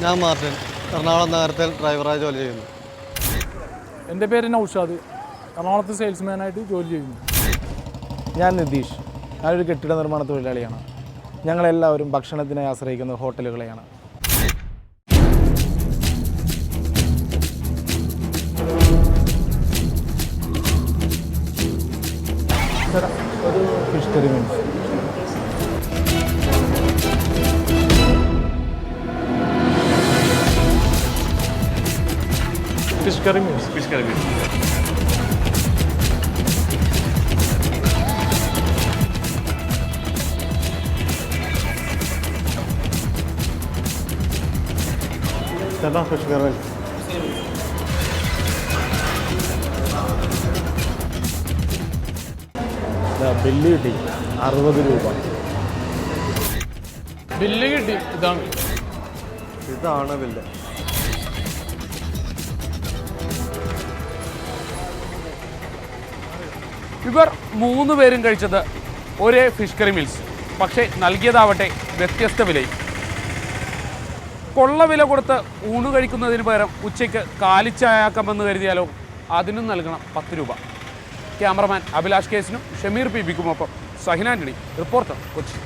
ഞാൻ മാർട്ടിൻ, എറണാകുളം നഗരത്തിൽ ഡ്രൈവറായി ജോലി ചെയ്യുന്നു. എൻ്റെ പേര് നൗഷാദ്, എറണാകുളത്ത് സെയിൽസ്മാനായിട്ട് ജോലി ചെയ്യുന്നു. ഞാൻ നിതീഷ്, ഞാനൊരു കെട്ടിട നിർമ്മാണ തൊഴിലാളിയാണ്. ഞങ്ങളെല്ലാവരും ഭക്ഷണത്തിനായി ആശ്രയിക്കുന്ന ഹോട്ടലുകളെയാണ്. ഒരു fish curry means. Fish curry means. ചേട്ടാ ഫിഷ് കറി. ബില്ല് കിട്ടി 60 രൂപ. ബില്ല് കിട്ടി, ഇതാണ് ബില്ല്. ഇവർ 3 പേരും കഴിച്ചത് ഒരേ ഫിഷ് കറി മീൽസ്, പക്ഷേ നൽകിയതാവട്ടെ വ്യത്യസ്ത വിലയും. കൊള്ള വില കൊടുത്ത് ഊണ് കഴിക്കുന്നതിന് പകരം ഉച്ചയ്ക്ക് കാലിച്ചായാക്കാമെന്ന് കരുതിയാലോ, അതിനും നൽകണം 10 രൂപ. ക്യാമറമാൻ അഭിലാഷ് കേസിനും ഷമീർ പി ബിക്കുമൊപ്പം സഹിൻ ആന്റണി, റിപ്പോർട്ടർ, കൊച്ചി.